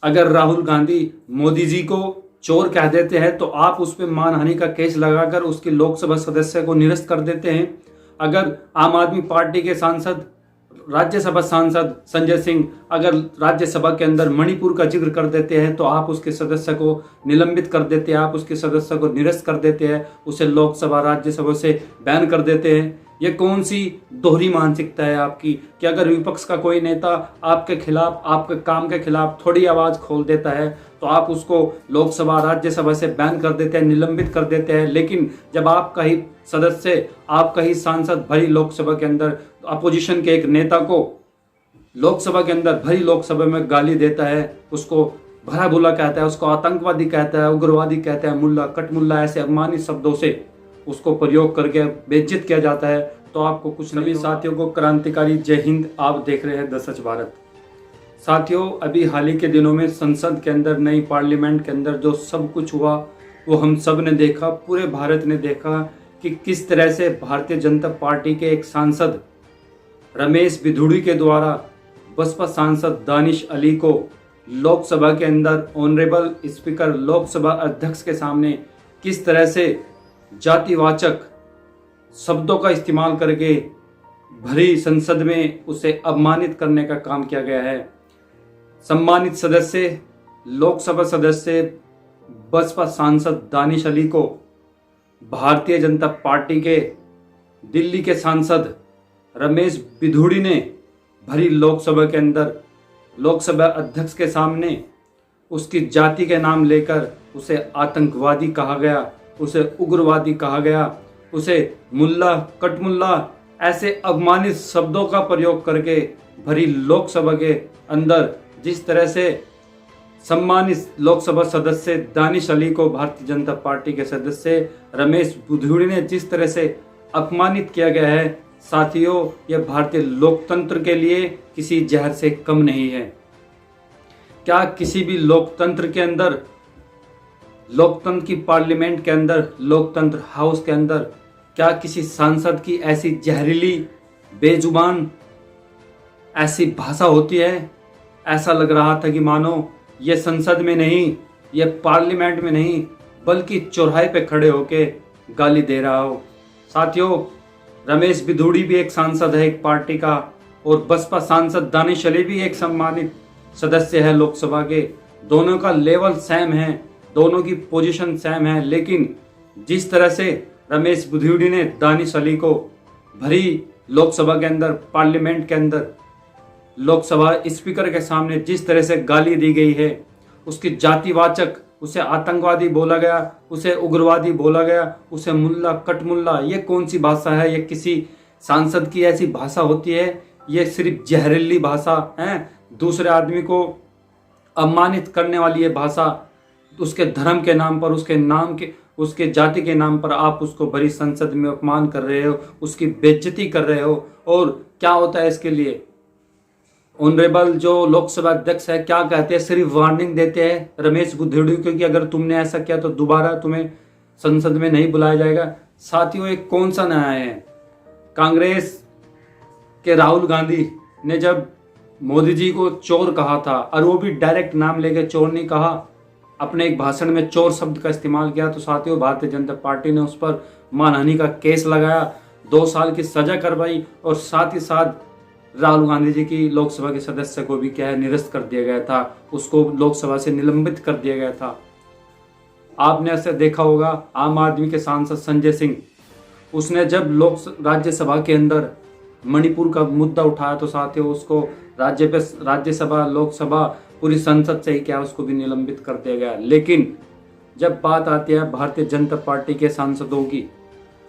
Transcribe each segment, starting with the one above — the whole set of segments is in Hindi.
अगर राहुल गांधी मोदी जी को चोर कह देते हैं तो आप उस पर मानहानि का केस लगाकर उसके लोकसभा सदस्य को निरस्त कर देते हैं। अगर आम आदमी पार्टी के सांसद, राज्यसभा सांसद संजय सिंह अगर राज्यसभा के अंदर मणिपुर का जिक्र कर देते हैं तो आप उसके सदस्य को निलंबित कर देते हैं, आप उसके सदस्य को निरस्त कर देते हैं, उसे लोकसभा राज्यसभा से बैन कर देते हैं। ये कौन सी दोहरी मानसिकता है आपकी कि अगर विपक्ष का कोई नेता आपके खिलाफ, आपके काम के खिलाफ थोड़ी आवाज खोल देता है तो आप उसको लोकसभा राज्यसभा से बैन कर देते हैं, निलंबित कर देते हैं। लेकिन जब आपका ही सदस्य, आपका ही सांसद भरी लोकसभा के अंदर अपोजिशन के एक नेता को लोकसभा के अंदर भरी लोकसभा में गाली देता है, उसको भला बुला कहता है, उसको आतंकवादी कहता है, उग्रवादी कहता है, मुल्ला कटमुल्ला, ऐसे अपमानित शब्दों से उसको प्रयोग करके बेइज्जत किया जाता है, तो आपको कुछ सभी साथियों को क्रांतिकारी जय हिंद। आप देख रहे हैं द सच भारत। साथियों, अभी हाल ही के दिनों में संसद के अंदर, नई पार्लियामेंट के अंदर जो सब कुछ हुआ वो हम सब ने देखा, पूरे भारत ने देखा कि किस तरह से भारतीय जनता पार्टी के एक सांसद रमेश बिधूड़ी के द्वारा बसपा सांसद दानिश अली को लोकसभा के अंदर ऑनरेबल स्पीकर, लोकसभा अध्यक्ष के सामने किस तरह से जातिवाचक शब्दों का इस्तेमाल करके भरी संसद में उसे अपमानित करने का काम किया गया है। सम्मानित सदस्य, लोकसभा सदस्य बसपा सांसद दानिश अली को भारतीय जनता पार्टी के दिल्ली के सांसद रमेश बिधूड़ी ने भरी लोकसभा के अंदर लोकसभा अध्यक्ष के सामने उसकी जाति के नाम लेकर उसे आतंकवादी कहा गया, उसे उग्रवादी कहा गया, उसे मुल्ला कटमुल्ला, ऐसे अपमानित शब्दों का प्रयोग करके भरी लोकसभा के अंदर जिस तरह से सम्मानित लोकसभा सदस्य दानिश अली को भारतीय जनता पार्टी के सदस्य रमेश बिधूड़ी ने जिस तरह से अपमानित किया गया है, साथियों, यह भारतीय लोकतंत्र के लिए किसी जहर से कम नहीं है। क्या किसी भी लोकतंत्र के अंदर, लोकतंत्र की पार्लियामेंट के अंदर, लोकतंत्र हाउस के अंदर, क्या किसी सांसद की ऐसी जहरीली, बेजुबान ऐसी भाषा होती है? ऐसा लग रहा था कि मानो ये संसद में नहीं, ये पार्लियामेंट में नहीं, बल्कि चौराहे पे खड़े होके गाली दे रहा हो। साथियों, रमेश बिधूड़ी भी एक सांसद है एक पार्टी का, और बसपा सांसद दानिश अली भी एक सम्मानित सदस्य है लोकसभा के। दोनों का लेवल सेम है, दोनों की पोजीशन सेम है, लेकिन जिस तरह से रमेश बिधूड़ी ने दानिश अली को भरी लोकसभा के अंदर, पार्लियामेंट के अंदर, लोकसभा स्पीकर के सामने जिस तरह से गाली दी गई है, उसकी जातिवाचक, उसे आतंकवादी बोला गया, उसे उग्रवादी बोला गया, उसे मुल्ला कटमुल्ला, ये कौन सी भाषा है? ये किसी सांसद की ऐसी भाषा होती है? ये सिर्फ जहरीली भाषा है, दूसरे आदमी को अपमानित करने वाली ये भाषा। उसके धर्म के नाम पर, उसके नाम के, उसके जाति के नाम पर आप उसको भरी संसद में अपमान कर रहे हो, उसकी बेइज्जती कर रहे हो। और क्या होता है इसके लिए? ऑनरेबल जो लोकसभा अध्यक्ष है क्या कहते हैं? सिर्फ वार्निंग देते हैं रमेश बिधूड़ी को कि अगर तुमने ऐसा किया तो दोबारा तुम्हें संसद में नहीं बुलाया जाएगा। साथियों, एक कौन सा न्याय है? कांग्रेस के राहुल गांधी ने जब मोदी जी को चोर कहा था, और वो भी डायरेक्ट नाम लेके चोर नहीं कहा, अपने एक भाषण में चोर शब्द का इस्तेमाल किया, तो साथियों भारतीय जनता पार्टी ने उस पर मानहानि का केस लगाया, 2 साल की सजा करवाई, और साथ ही साथ राहुल गांधी जी की लोकसभा के सदस्य को भी क्या है, निरस्त कर दिया गया था, उसको लोकसभा से निलंबित कर दिया गया था। आपने ऐसे देखा होगा, आम आदमी के सांसद संजय सिंह, उसने जब राज्यसभा के अंदर मणिपुर का मुद्दा उठाया तो साथियों उसको राज्यसभा, लोकसभा, पूरी संसद से ही क्या, उसको भी निलंबित कर दिया गया। लेकिन जब बात आती है भारतीय जनता पार्टी के सांसदों की,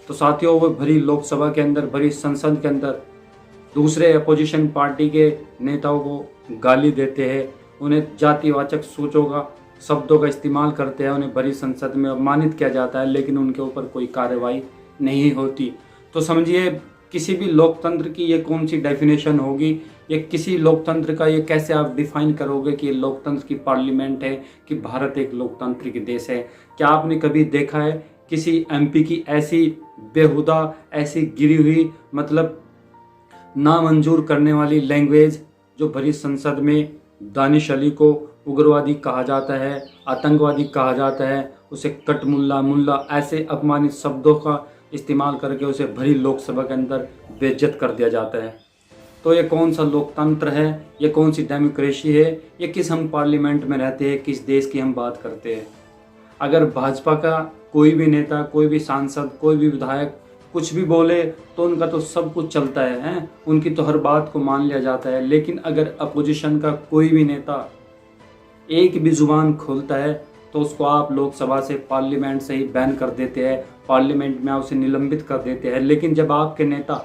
तो साथियों वो भरी लोकसभा के अंदर, भरी संसद के अंदर दूसरे अपोजिशन पार्टी के नेताओं को गाली देते हैं, उन्हें जातिवाचक सोचों का, शब्दों का इस्तेमाल करते हैं, उन्हें भरी संसद में अपमानित किया जाता है, लेकिन उनके ऊपर कोई कार्रवाई नहीं होती। तो समझिए किसी भी लोकतंत्र की ये कौन सी डेफिनेशन होगी? ये किसी लोकतंत्र का ये कैसे आप डिफाइन करोगे कि ये लोकतंत्र की पार्लियामेंट है, कि भारत एक लोकतांत्रिक देश है? क्या आपने कभी देखा है किसी एमपी की ऐसी बेहुदा, ऐसी गिरी हुई, मतलब नामंजूर करने वाली लैंग्वेज जो भरी संसद में दानिश अली को उग्रवादी कहा जाता है, आतंकवादी कहा जाता है, उसे कट मुल्ला मुल्ला ऐसे अपमानित शब्दों का इस्तेमाल करके उसे भरी लोकसभा के अंदर बेइज्जत कर दिया जाता है। तो ये कौन सा लोकतंत्र है, ये कौन सी डेमोक्रेसी है, ये किस हम पार्लियामेंट में रहते हैं, किस देश की हम बात करते हैं। अगर भाजपा का कोई भी नेता, कोई भी सांसद, कोई भी विधायक कुछ भी बोले तो उनका तो सब कुछ चलता है, उनकी तो हर बात को मान लिया जाता है। लेकिन अगर अपोजिशन का कोई भी नेता एक भी जुबान खोलता है तो उसको आप लोकसभा से, पार्लियामेंट से ही बैन कर देते हैं, पार्लियामेंट में उसे निलंबित कर देते हैं। लेकिन जब आपके नेता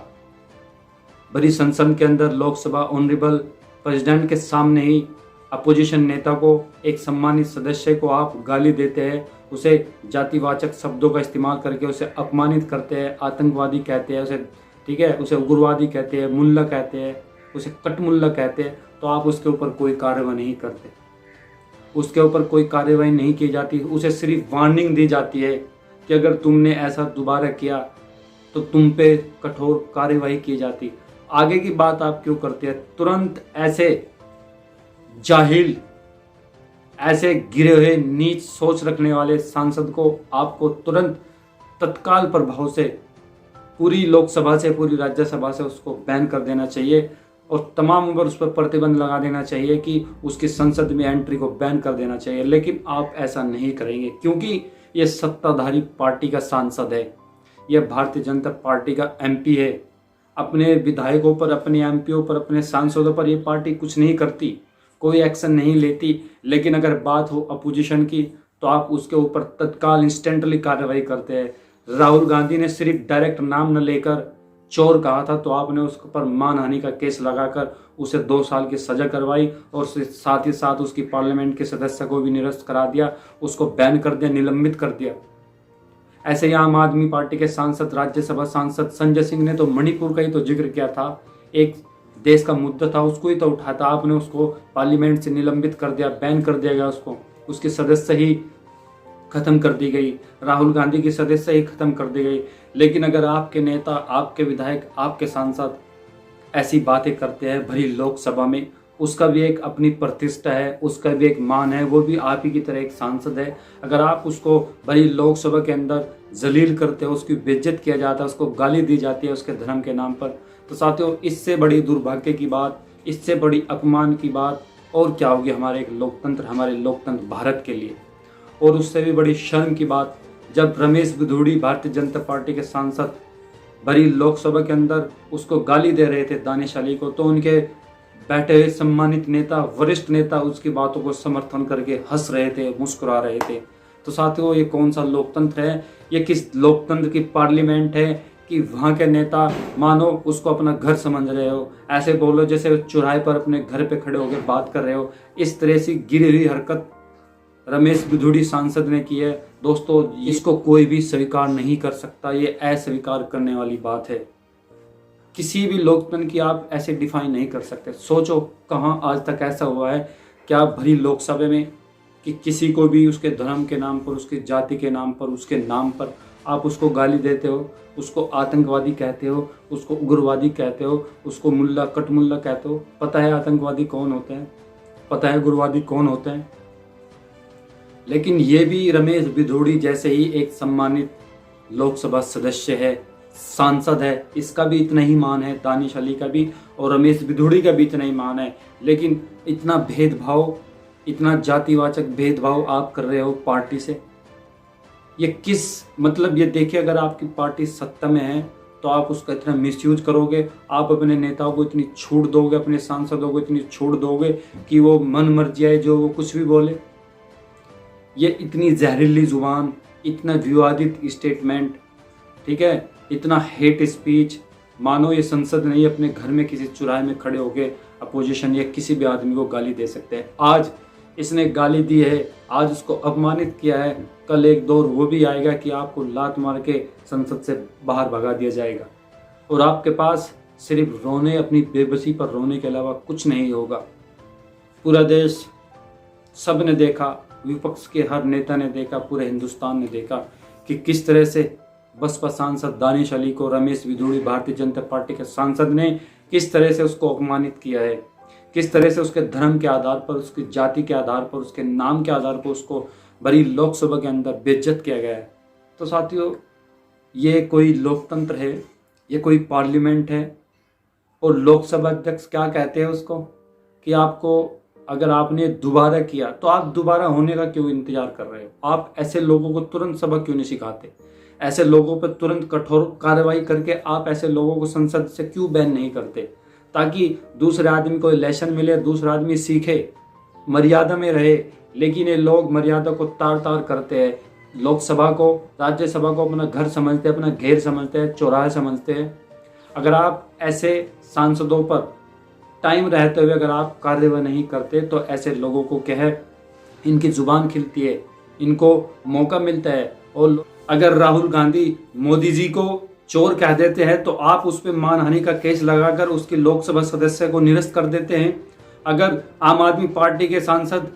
बड़ी संसद के अंदर, लोकसभा ऑनरेबल प्रेसिडेंट के सामने ही अपोजिशन नेता को, एक सम्मानित सदस्य को आप गाली देते हैं, उसे जातिवाचक शब्दों का इस्तेमाल करके उसे अपमानित करते हैं, आतंकवादी कहते हैं उसे, ठीक है, उसे उग्रवादी कहते हैं, मुल्ला कहते हैं, उसे कटमुल्ला कहते हैं, तो आप उसके ऊपर कोई कार्रवाई नहीं करते, उसके ऊपर कोई कार्रवाई नहीं की जाती। उसे सिर्फ वार्निंग दी जाती है कि अगर तुमने ऐसा दोबारा किया तो तुम पे कठोर कार्रवाई की जाती। आगे की बात आप क्यों करते हैं? तुरंत ऐसे जाहिल, ऐसे गिरे हुए नीच सोच रखने वाले सांसद को आपको तुरंत तत्काल प्रभाव से पूरी लोकसभा से, पूरी राज्यसभा से उसको बैन कर देना चाहिए और तमाम उम्र उस पर प्रतिबंध लगा देना चाहिए कि उसकी संसद में एंट्री को बैन कर देना चाहिए। लेकिन आप ऐसा नहीं करेंगे क्योंकि ये सत्ताधारी पार्टी का सांसद है, यह भारतीय जनता पार्टी का एमपी है। अपने विधायकों पर, अपने एमपीओ पर, अपने सांसदों पर ये पार्टी कुछ नहीं करती, कोई एक्शन नहीं लेती। लेकिन अगर बात हो अपोजिशन की तो आप उसके ऊपर तत्काल इंस्टेंटली कार्रवाई करते हैं। राहुल गांधी ने सिर्फ डायरेक्ट नाम न लेकर चोर कहा था तो आपने उस पर मानहानि का केस लगाकर उसे 2 साल की सजा करवाई और साथ ही साथ उसकी पार्लियामेंट के सदस्य को भी निरस्त करा दिया, उसको बैन कर दिया, निलंबित कर दिया। ऐसे ही आम आदमी पार्टी के सांसद, राज्यसभा सांसद संजय सिंह ने तो मणिपुर का ही तो जिक्र किया था, एक देश का मुद्दा था, उसको ही तो उठाया था आपने, उसको पार्लियामेंट से निलंबित कर दिया, बैन कर दिया गया, उसको उसकी सदस्य ही खत्म कर दी गई, राहुल गांधी की सदस्य ही खत्म कर दी गई। लेकिन अगर आपके नेता, आपके विधायक, आपके सांसद ऐसी बातें करते हैं भरी लोकसभा में, उसका भी एक अपनी प्रतिष्ठा है, उसका भी एक मान है, वो भी आप ही की तरह एक सांसद है। अगर आप उसको भरी लोकसभा के अंदर जलील करते हो, उसकी बेइज्जत किया जाता है, उसको गाली दी जाती है उसके धर्म के नाम पर, तो साथियों इससे बड़ी दुर्भाग्य की बात, इससे बड़ी अपमान की बात और क्या होगी हमारे एक लोकतंत्र, हमारे लोकतंत्र भारत के लिए। और उससे भी बड़ी शर्म की बात, जब रमेश बिधूड़ी भारतीय जनता पार्टी के सांसद भरी लोकसभा के अंदर उसको गाली दे रहे थे दानिश अली को, तो उनके बैठे हुए सम्मानित नेता, वरिष्ठ नेता उसकी बातों को समर्थन करके हंस रहे थे, मुस्कुरा रहे थे। तो साथियों ये कौन सा लोकतंत्र है? ये किस लोकतंत्र की पार्लियामेंट है कि वहाँ के नेता मानो उसको अपना घर समझ रहे हो, ऐसे बोलो जैसे चौराहे पर अपने घर पे खड़े होकर बात कर रहे हो। इस तरह से गिरी हुई हरकत रमेश बिधूड़ी सांसद ने की है। दोस्तों इसको कोई भी स्वीकार नहीं कर सकता, ये अस्वीकार करने वाली बात है। किसी भी लोकतंत्र की आप ऐसे डिफाइन नहीं कर सकते। सोचो कहाँ आज तक ऐसा हुआ है क्या भरी लोकसभा में कि किसी को भी उसके धर्म के नाम पर, उसकी जाति के नाम पर, उसके नाम पर आप उसको गाली देते हो, उसको आतंकवादी कहते हो, उसको उग्रवादी कहते हो, उसको मुल्ला कटमुल्ला कहते हो। पता है आतंकवादी कौन होते हैं, पता है उग्रवादी कौन होते हैं। लेकिन ये भी रमेश बिधूड़ी जैसे ही एक सम्मानित लोकसभा सदस्य है, सांसद है, इसका भी इतना ही मान है, दानिश अली का भी और रमेश बिधूड़ी का भी इतना ही मान है। लेकिन इतना भेदभाव, इतना जातिवाचक भेदभाव आप कर रहे हो पार्टी से, ये किस मतलब, ये देखिए अगर आपकी पार्टी सत्ता में है तो आप उसका इतना मिसयूज करोगे, आप अपने नेताओं को इतनी छूट दोगे, अपने सांसदों को इतनी छूट दोगे कि वो मन मर्जी आए जो वो कुछ भी बोले। ये इतनी जहरीली जुबान, इतना विवादित स्टेटमेंट, ठीक है, इतना हेट स्पीच, मानो ये संसद नहीं अपने घर में किसी चौराहे में खड़े होके अपोजिशन या किसी भी आदमी को गाली दे सकते हैं। आज इसने गाली दी है, आज उसको अपमानित किया है, कल एक दौर वो भी आएगा कि आपको लात मार के संसद से बाहर भगा दिया जाएगा और आपके पास सिर्फ रोने, अपनी बेबसी पर रोने के अलावा कुछ नहीं होगा। पूरा देश सब ने देखा, विपक्ष के हर नेता ने देखा, पूरे हिंदुस्तान ने देखा कि किस तरह से बसपा सांसद दानिश अली को रमेश बिधूड़ी भारतीय जनता पार्टी के सांसद ने किस तरह से उसको अपमानित किया है, किस तरह से उसके धर्म के आधार पर, उसकी जाति के आधार पर, उसके नाम के आधार पर उसको भरी लोकसभा के अंदर बेइज्जत किया गया है। तो साथियों, ये कोई लोकतंत्र है? ये कोई पार्लियामेंट है? और लोकसभा अध्यक्ष क्या कहते हैं उसको कि आपको, अगर आपने दोबारा किया तो आप दोबारा होने का क्यों इंतजार कर रहे हो? आप ऐसे लोगों को तुरंत सबक क्यों नहीं सिखाते? ऐसे लोगों पर तुरंत कठोर कार्रवाई करके आप ऐसे लोगों को संसद से क्यों बैन नहीं करते, ताकि दूसरे आदमी को लेसन मिले, दूसरा आदमी सीखे, मर्यादा में रहे। लेकिन ये लोग मर्यादा को तार तार करते हैं। लोकसभा को, राज्यसभा को अपना घर समझते हैं, अपना घेर समझते हैं, चौराहा समझते हैं। अगर आप ऐसे सांसदों पर टाइम रहते हुए अगर आप कार्यवाही नहीं करते तो ऐसे लोगों को क्या है, इनकी जुबान खिलती है, इनको मौका मिलता है। और अगर राहुल गांधी मोदी जी को चोर कह देते हैं तो आप उस पर मानहानि का केस लगाकर उसके लोकसभा सदस्य को निरस्त कर देते हैं। अगर आम आदमी पार्टी के सांसद,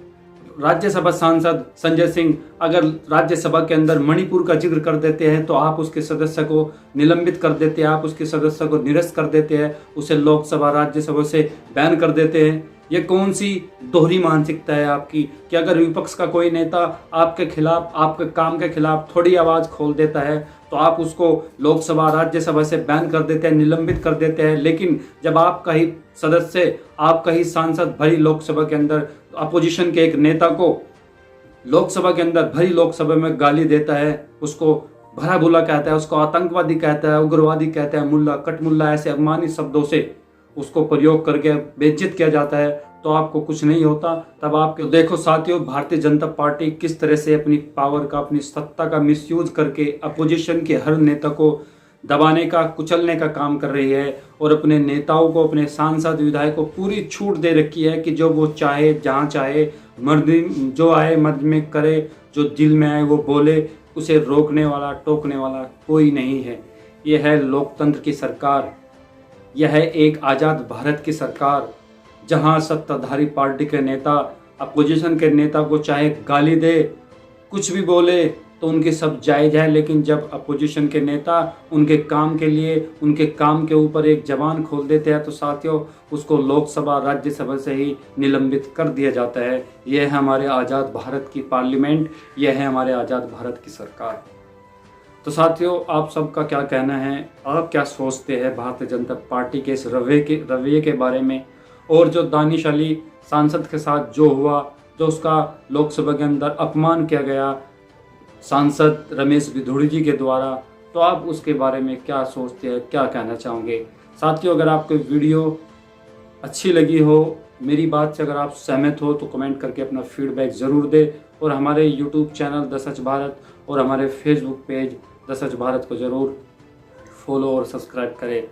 राज्यसभा सांसद संजय सिंह अगर राज्यसभा के अंदर मणिपुर का जिक्र कर देते हैं तो आप उसके सदस्य को निलंबित कर देते हैं, आप उसके सदस्य को निरस्त कर देते हैं, उसे लोकसभा राज्यसभा से बैन कर देते हैं। ये कौन सी दोहरी मानसिकता है आपकी कि अगर विपक्ष का कोई नेता आपके खिलाफ, आपके काम के खिलाफ थोड़ी आवाज खोल देता है तो आप उसको लोकसभा राज्यसभा से बैन कर देते हैं, निलंबित कर देते हैं। लेकिन जब आपका ही सदस्य, आपका ही सांसद भरी लोकसभा के अंदर अपोजिशन के एक नेता को लोकसभा के अंदर भरी लोकसभा में गाली देता है, उसको भला बुला कहता है, उसको आतंकवादी कहता है, उग्रवादी कहता है, मुल्ला कटमुल्ला, ऐसे अपमानित शब्दों से उसको प्रयोग करके बेइज्जत किया जाता है, तो आपको कुछ नहीं होता। तब आपके देखो साथियों, भारतीय जनता पार्टी किस तरह से अपनी पावर का, अपनी सत्ता का मिसयूज करके अपोजिशन के हर नेता को दबाने का, कुचलने का काम कर रही है। और अपने नेताओं को, अपने सांसद विधायक को पूरी छूट दे रखी है कि जो वो चाहे, जहाँ चाहे, मर्जी जो आए मर्जी में करे, जो दिल में आए वो बोले, उसे रोकने वाला, टोकने वाला कोई नहीं है। यह है लोकतंत्र की सरकार, यह है एक आज़ाद भारत की सरकार, जहां सत्ताधारी पार्टी के नेता अपोजिशन के नेता को चाहे गाली दे, कुछ भी बोले तो उनके सब जायज़ है। लेकिन जब अपोजिशन के नेता उनके काम के लिए, उनके काम के ऊपर एक जबान खोल देते हैं तो साथियों, उसको लोकसभा राज्यसभा से ही निलंबित कर दिया जाता है। यह है हमारे आज़ाद भारत की पार्लियामेंट, यह है हमारे आज़ाद भारत की सरकार। तो साथियों, आप सबका क्या कहना है? आप क्या सोचते हैं भारतीय जनता पार्टी के इस रवैये के बारे में? और जो दानिश अली सांसद के साथ जो हुआ, जो उसका लोकसभा के अंदर अपमान किया गया सांसद रमेश बिधूड़ी जी के द्वारा, तो आप उसके बारे में क्या सोचते हैं, क्या कहना चाहोगे? साथियों, अगर आपको वीडियो अच्छी लगी हो, मेरी बात से अगर आप सहमत हो तो कमेंट करके अपना फीडबैक ज़रूर दें। और हमारे YouTube channel the such Bharat और हमारे Facebook page the such Bharat को ज़रूर फॉलो और सब्सक्राइब करें।